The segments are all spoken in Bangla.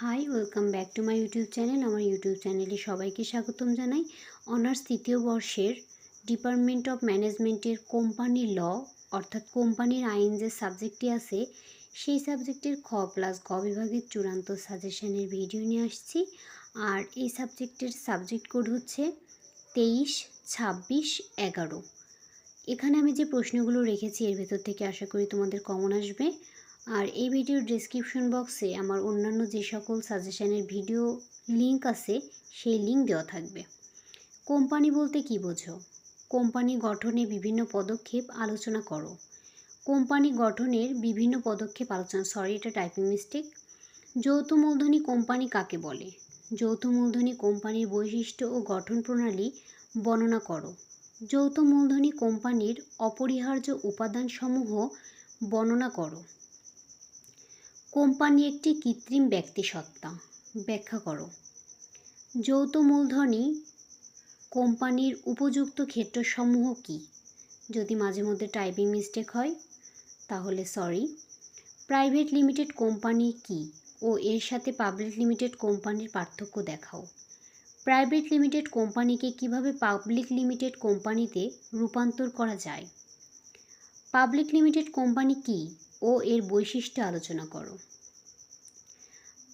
Hi welcome back to my YouTube channel. আমার ইউটিউব চ্যানেলে সবাইকে স্বাগতম জানাই। অনার্স তৃতীয় বর্ষের ডিপার্টমেন্ট অফ ম্যানেজমেন্টের কোম্পানি ল অর্থাৎ কোম্পানির আইন যে সাবজেক্টটি আছে সেই সাবজেক্টের খ প্লাস গ বিভাগের চূড়ান্ত সাজেশনের ভিডিও নিয়ে আসছি। আর এই সাবজেক্টের সাবজেক্ট কোড হচ্ছে 23, 26, 11। এখানে আমি যে প্রশ্নগুলো রেখেছি এর ভেতর থেকে আশা করি তোমাদের কমন আসবে। আর এই ভিডিওর ডেসক্রিপশন বক্সে আমার অন্যান্য যে সকল সাজেশনের ভিডিও লিঙ্ক আছে সেই লিঙ্ক দেওয়া থাকবে। কোম্পানি বলতে কী বোঝো? কোম্পানি গঠনে বিভিন্ন পদক্ষেপ আলোচনা করো। কোম্পানি গঠনের বিভিন্ন পদক্ষেপ আলোচনা এটা টাইপিং মিস্টেক। যৌথ মূলধনী কোম্পানি কাকে বলে? যৌথ মূলধনী কোম্পানির বৈশিষ্ট্য ও গঠন প্রণালী বর্ণনা করো। যৌথ মূলধনী কোম্পানির অপরিহার্য উপাদানসমূহ বর্ণনা করো। কোম্পানি একটি কৃত্রিম ব্যক্তিসত্তা, ব্যাখ্যা করো। যৌথ মূলধনী কোম্পানির উপযুক্ত ক্ষেত্রসমূহ কী? যদি মাঝে মধ্যে টাইপিং মিস্টেক হয় তাহলে সরি। প্রাইভেট লিমিটেড কোম্পানি কী ও এর সাথে পাবলিক লিমিটেড কোম্পানির পার্থক্য দেখাও। প্রাইভেট লিমিটেড কোম্পানিকে কিভাবে পাবলিক লিমিটেড কোম্পানিতে রূপান্তর করা যায়? পাবলিক লিমিটেড কোম্পানি কী ও এর বৈশিষ্ট্য আলোচনা করো।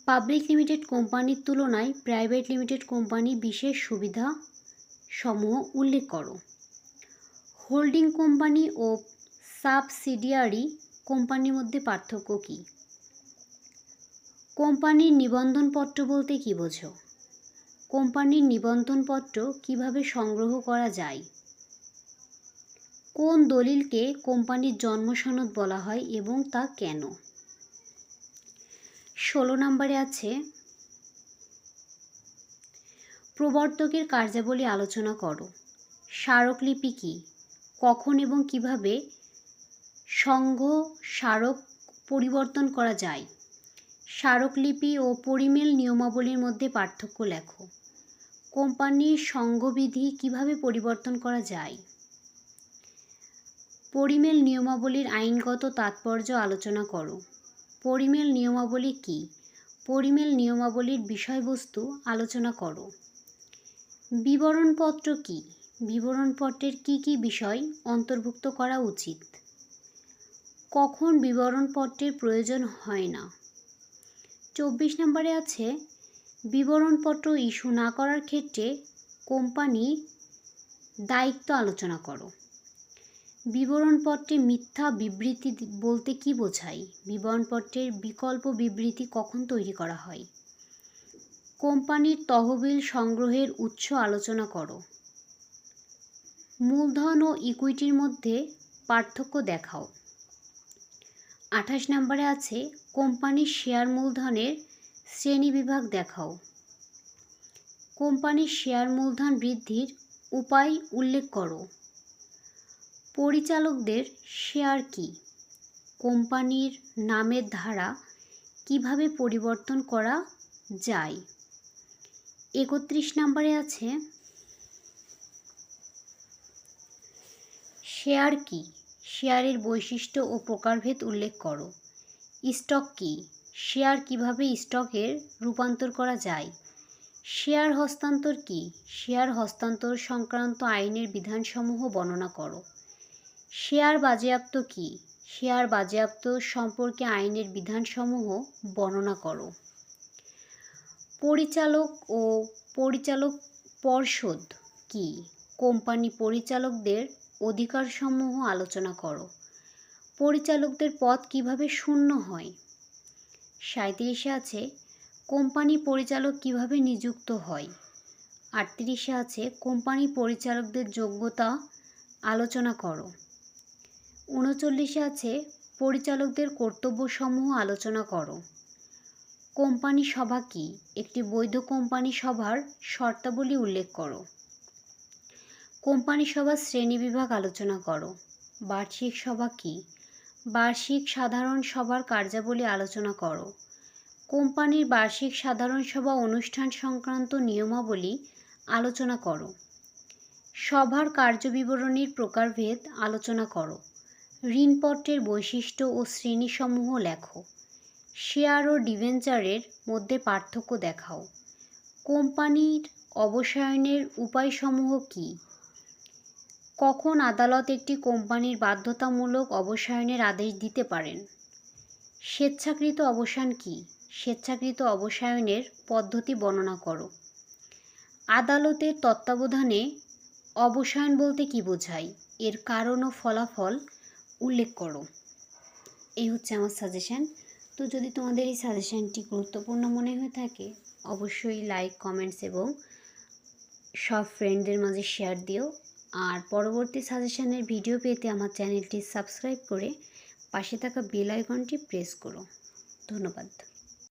পাবলিক লিমিটেড কোম্পানির তুলনায় প্রাইভেট লিমিটেড কোম্পানি বিশেষ সুবিধা সমূহ উল্লেখ করো। হোল্ডিং কোম্পানি ও সাবসিডিয়ারি কোম্পানির মধ্যে পার্থক্য কী? কোম্পানির নিবন্ধনপত্র বলতে কী বোঝো? কোম্পানির নিবন্ধনপত্র কিভাবে সংগ্রহ করা যায়? কোন দলিলকে কোম্পানির জন্ম সনদ বলা হয় এবং তা কেন? 16 নম্বরে আছে প্রবর্তকের কার্যাবলী আলোচনা করো। স্মারকলিপি কী? কখন এবং কিভাবে সংঘ স্মারক পরিবর্তন করা যায়? স্মারকলিপি ও পরিমেল নিয়মাবলীর মধ্যে পার্থক্য লেখো। কোম্পানির সংঘবিধি কিভাবে পরিবর্তন করা যায়? পরিমেল নিয়মাবলীর আইনগত তাৎপর্য আলোচনা করো। পরিমেল নিয়মাবলী কী? পরিমেল নিয়মাবলীর বিষয়বস্তু আলোচনা করো। বিবরণপত্র কী? বিবরণপত্রের কী কী বিষয় অন্তর্ভুক্ত করা উচিত? কখন বিবরণপত্রের প্রয়োজন হয় না? 24 নম্বরে আছে বিবরণপত্র ইস্যু না করার ক্ষেত্রে কোম্পানি দায়িত্ব আলোচনা করো। বিবরণপত্রে মিথ্যা বিবৃতি বলতে কী বোঝায়? বিবরণপত্রের বিকল্প বিবৃতি কখন তৈরি করা হয়? কোম্পানির তহবিল সংগ্রহের উৎস আলোচনা করো। মূলধন ও ইকুইটির মধ্যে পার্থক্য দেখাও। 28 নম্বরে আছে কোম্পানির শেয়ার মূলধনের শ্রেণীবিভাগ দেখাও। কোম্পানির শেয়ার মূলধন বৃদ্ধির উপায় উল্লেখ করো। পরিচালকদের শেয়ার কী? কোম্পানির নামের ধারা কিভাবে পরিবর্তন করা যায়? 31 নম্বরে আছে শেয়ার কী? শেয়ারের বৈশিষ্ট্য ও প্রকারভেদ উল্লেখ করো। স্টক কী? শেয়ার কিভাবে স্টকের রূপান্তর করা যায়? শেয়ার হস্তান্তর কী? শেয়ার হস্তান্তর সংক্রান্ত আইনের বিধানসমূহ বর্ণনা করো। শেয়ার বাজেয়াপ্ত কী? শেয়ার বাজেয়াপ্ত সম্পর্কে আইনের বিধানসমূহ বর্ণনা করো। পরিচালক ও পরিচালক পর্ষদ কী? কোম্পানি পরিচালকদের অধিকারসমূহ আলোচনা করো। পরিচালকদের পদ কিভাবে শূন্য হয়? 37 আছে কোম্পানি পরিচালক কিভাবে নিযুক্ত হয়? 38 আছে কোম্পানি পরিচালকদের যোগ্যতা আলোচনা করো। 39 আছে পরিচালকদের কর্তব্যসমূহ আলোচনা করো। কোম্পানি সভা কী? একটি বৈধ কোম্পানি সভার শর্তাবলী উল্লেখ করো। কোম্পানি সভার শ্রেণীবিভাগ আলোচনা করো। বার্ষিক সভা কী? বার্ষিক সাধারণ সভার কার্যাবলী আলোচনা করো। কোম্পানির বার্ষিক সাধারণ সভা অনুষ্ঠান সংক্রান্ত নিয়মাবলী আলোচনা করো। সভার কার্যবিবরণীর প্রকারভেদ আলোচনা করো। ঋণপত্রের বৈশিষ্ট্য ও শ্রেণীসমূহ লেখো। শেয়ার ও ডিবেঞ্চারের মধ্যে পার্থক্য দেখাও। কোম্পানির অবসায়নের উপায়সমূহ কী? কখন আদালত একটি কোম্পানির বাধ্যতামূলক অবসায়নের আদেশ দিতে পারেন? স্বেচ্ছাকৃত অবসান কী? স্বেচ্ছাকৃত অবসায়নের পদ্ধতি বর্ণনা করো। আদালতের তত্ত্বাবধানে অবসায়ন বলতে কী বোঝায়? এর কারণ ও ফলাফল উল্লেখ করো। এই হচ্ছে আমার সাজেশান। তো যদি তোমাদের এই সাজেশানটি গুরুত্বপূর্ণ মনে হয়ে থাকে অবশ্যই লাইক, কমেন্টস এবং সব ফ্রেন্ডদের মাঝে শেয়ার দিও। আর পরবর্তী সাজেশানের ভিডিও পেতে আমার চ্যানেলটি সাবস্ক্রাইব করে পাশে থাকা বেল আইকনটি প্রেস করো। ধন্যবাদ।